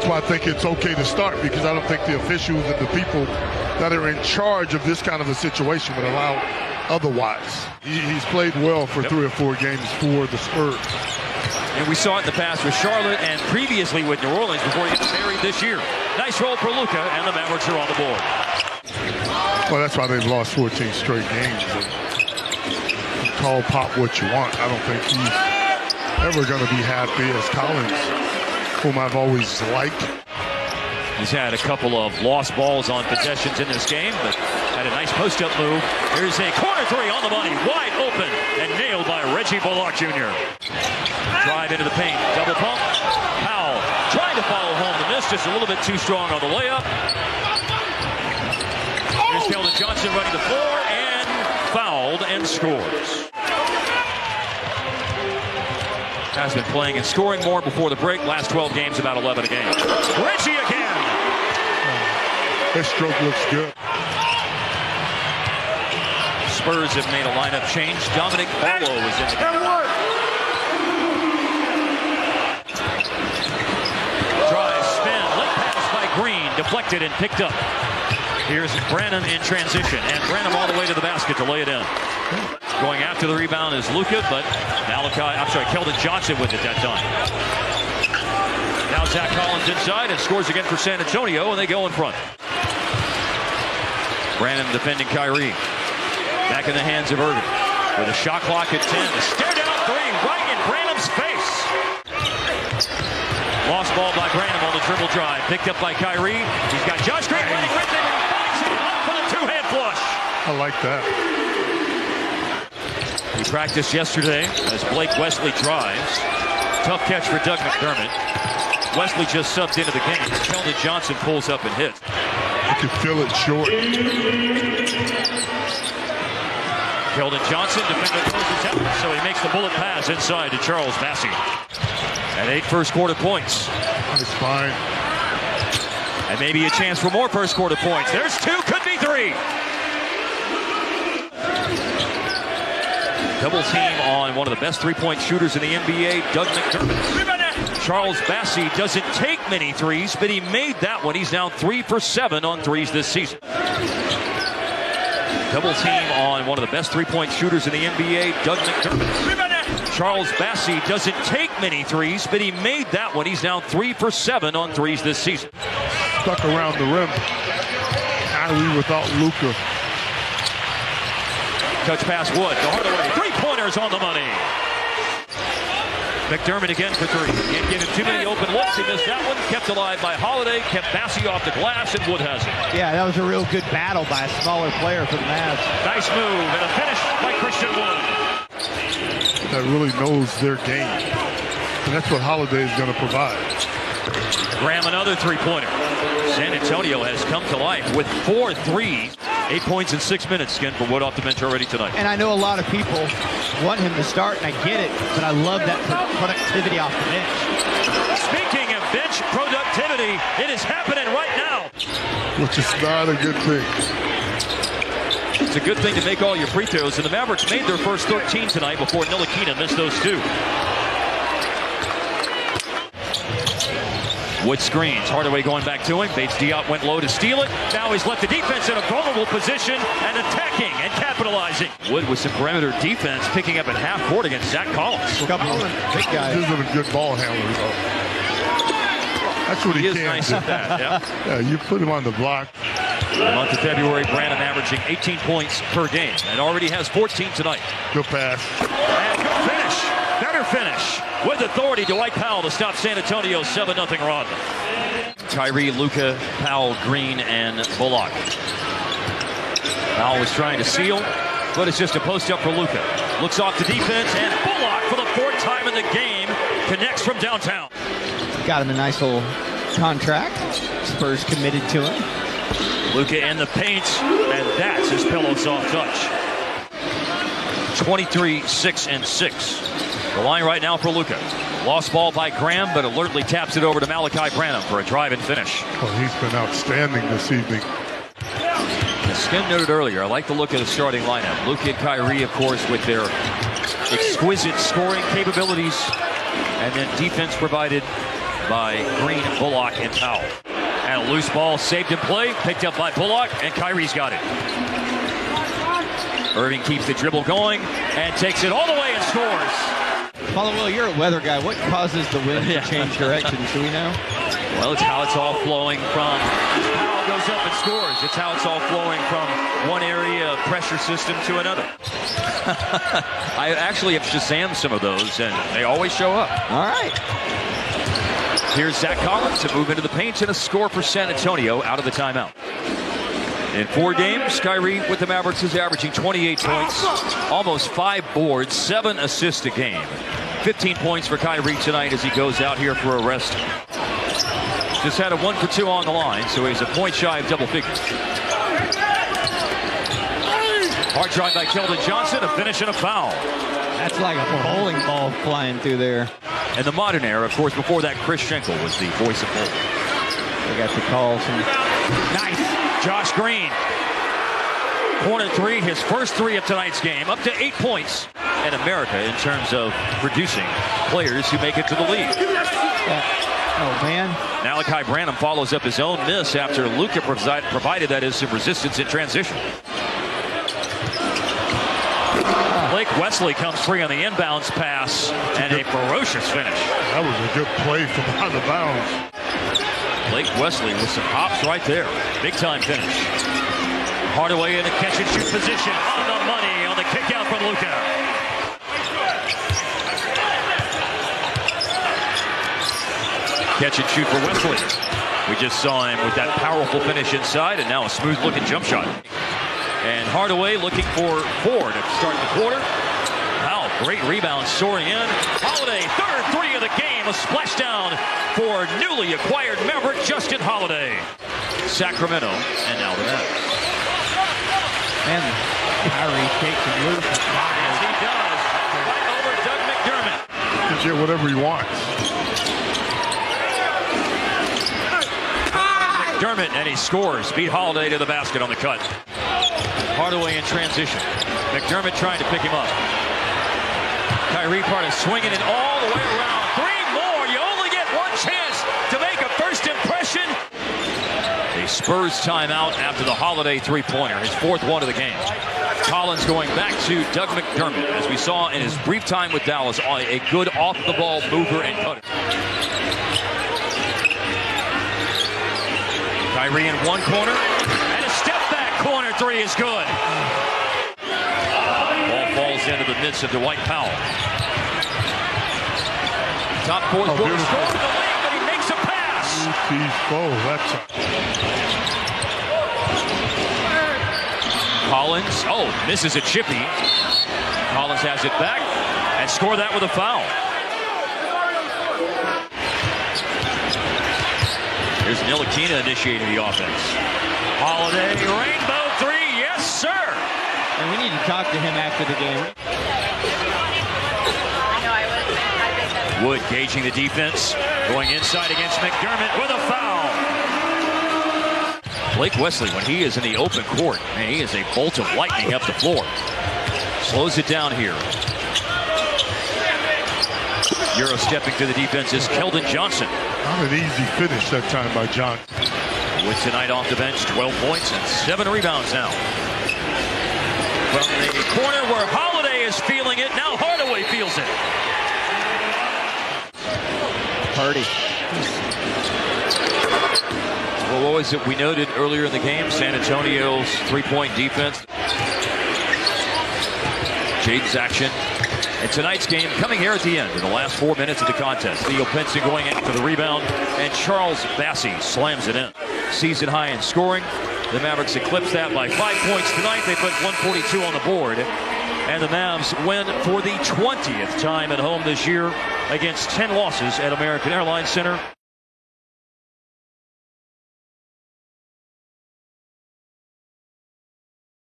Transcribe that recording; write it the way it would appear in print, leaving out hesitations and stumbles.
that's why I think it's okay to start, because I don't think the officials and the people that are in charge of this kind of a situation would allow otherwise. He's played well for 3 or 4 games for the Spurs. And we saw it in the past with Charlotte and previously with New Orleans before he gets married this year. Nice roll for Luka, and the Mavericks are on the board. Well, that's why they've lost 14 straight games. You call Pop what you want. I don't think he's ever going to be happy as Collins, whom I've always liked. He's had a couple of lost balls on possessions in this game, but had a nice post-up move. Here's a corner 3 on the money, wide open, and nailed by Reggie Bullock Jr. Drive into the paint, double pump. Powell trying to follow home the miss, just a little bit too strong on the layup. Here's Keldon Johnson running the floor, and fouled and scores. Has been playing and scoring more before the break. Last 12 games, about 11 a game. Reggie again. His stroke looks good. Spurs have made a lineup change. Dominic Barlow is in the game. Drive, spin, late pass by Green, deflected and picked up. Here's Branham in transition, and Branham all the way to the basket to lay it in. Going after the rebound is Luka, but Keldon Johnson with it that time. Now Zach Collins inside and scores again for San Antonio, and they go in front. Branham defending Kyrie. Back in the hands of Irving. With a shot clock at 10. A stare down 3 right in Branham's face. Lost ball by Branham on the dribble drive. Picked up by Kyrie. He's got Josh Green running with him, and he finds him up for the 2-hand flush. I like that. He practiced yesterday as Blake Wesley drives. Tough catch for Doug McDermott. Wesley just subbed into the game. Keldon Johnson pulls up and hits. You can feel it short. Keldon Johnson, defender closes out, so he makes the bullet pass inside to Charles Bassey. At 8 first quarter points. That's fine. And maybe a chance for more first quarter points. There's 2, could be 3. Double team on one of the best 3-point shooters in the NBA, Doug McDermott. Charles Bassey doesn't take many threes, but he made that one. He's now 3 for 7 on threes this season. Double team on one of the best 3-point shooters in the NBA, Doug McDermott. Charles Bassey doesn't take many threes, but he made that one. He's now 3 for 7 on threes this season. Stuck around the rim. Kyrie without Luka. Touch pass Wood to Hardaway. 3-pointers on the money. McDermott again for 3. Can't give him too many open looks. He missed that one. Kept alive by Holiday. Kept Bassey off the glass, and Wood has it. Yeah, that was a real good battle by a smaller player for the Mavs. Nice move and a finish by Christian Wood. That really knows their game. And that's what Holiday is going to provide. Graham another 3-pointer. San Antonio has come to life with 4 threes. 8 points in 6 minutes again for Wood off the bench already tonight. And I know a lot of people want him to start, and I get it, but I love that productivity off the bench. Speaking of bench productivity, it is happening right now. Which is not a good thing. It's a good thing to make all your free throws, and the Mavericks made their first 13 tonight before Ntilikina missed those 2. Wood screens. Hardaway going back to him. Bates Diop went low to steal it. Now he's left the defense in a vulnerable position and attacking and capitalizing. Wood with some perimeter defense picking up at half court against Zach Collins. Couple of big guys. This is a good ball handler, though. That's what he is can nice do. at that, yeah. Yeah, you put him on the block. In the month of February, Branham averaging 18 points per game and already has 14 tonight. Good pass. And good finish. Better finish. With authority, Dwight Powell to stop San Antonio's 7-0 run. Kyrie, Luka, Powell, Green, and Bullock. Powell was trying to seal, but it's just a post-up for Luka. Looks off the defense, and Bullock for the 4th time in the game connects from downtown. Got him a nice little contract. Spurs committed to him. Luka in the paint, and that's his pillow soft touch. 23, 6, and 6. The line right now for Luka. Lost ball by Graham, but alertly taps it over to Malachi Branham for a drive and finish. Well, he's been outstanding this evening. As Skin noted earlier, I like the look of the starting lineup. Luka and Kyrie, of course, with their exquisite scoring capabilities, and then defense provided by Green, Bullock, and Powell. And a loose ball saved in play, picked up by Bullock, and Kyrie's got it. Irving keeps the dribble going and takes it all the way and scores. Paulo, Will, you're a weather guy. What causes the wind to change directions? Do we know? Well, it's how it's all flowing from. Powell goes up and scores. It's how it's all flowing from one area of pressure system to another. I actually have Shazammed some of those, and they always show up. All right. Here's Zach Collins to move into the paint and a score for San Antonio out of the timeout. In 4 games, Kyrie with the Mavericks is averaging 28 points, almost 5 boards, 7 assists a game. 15 points for Kyrie tonight as he goes out here for a rest. Just had a 1 for 2 on the line, so he's a point shy of double figures. Hard drive by Keldon Johnson, a finish and a foul. That's like a bowling ball flying through there. In the modern era, of course, before that, Chris Schenkel was the voice of bowling. They got the calls. Nice. Josh Green. Corner 3, his first 3 of tonight's game, up to 8 points in America in terms of producing players who make it to the league. Oh, man. Malachi Branham follows up his own miss after Luka provided that as some resistance in transition. Blake Wesley comes free on the inbounds pass and a ferocious finish. That was a good play from out of bounds. Blake Wesley with some hops right there. Big time finish. Hardaway in a catch and shoot position on the money on the kick out from Luka. Catch and shoot for Wesley. We just saw him with that powerful finish inside and now a smooth looking jump shot. And Hardaway looking for 4 to start the quarter. Wow, great rebound soaring in. Holiday, third 3 of the game. A splashdown for newly acquired Maverick Justin Holiday. Sacramento, and now the Nets. And Kyrie takes it loose. Yes, he does. Right over Doug McDermott. He can get whatever he wants. McDermott, and he scores. Beat Holiday to the basket on the cut. Hardaway in transition. McDermott trying to pick him up. Kyrie part of swinging it all the way around. 3 more. You only get 1 chance to make a first impression. A Spurs timeout after the Holiday 3-pointer. His 4th one of the game. Collins going back to Doug McDermott, as we saw in his brief time with Dallas, a good off-the-ball mover and cutter. Kyrie in one corner, and a step-back corner 3 is good. Ball falls into the midst of Dwight Powell. Top 4th quarter score in the league, but he makes a pass. Collins, misses a chippy. Collins has it back and score that with a foul. Here's Ntilikina initiating the offense. Holiday, rainbow 3, yes sir. And we need to talk to him after the game. Wood gauging the defense, going inside against McDermott with a foul. Blake Wesley, when he is in the open court, man, he is a bolt of lightning up the floor. Slows it down here. Euro stepping to the defense is Keldon Johnson. Not an easy finish that time by Johnson. With tonight off the bench, 12 points and 7 rebounds now. From the corner where Holiday is feeling it, now Hardaway feels it. Party. Well, what was it we noted earlier in the game? San Antonio's 3-point defense. Jaden's action. And tonight's game coming here at the end in the last 4 minutes of the contest. Theo Pinson going in for the rebound, and Charles Bassey slams it in. Season high in scoring. The Mavericks eclipse that by 5 points tonight. They put 142 on the board. And the Mavs win for the 20th time at home this year against 10 losses at American Airlines Center.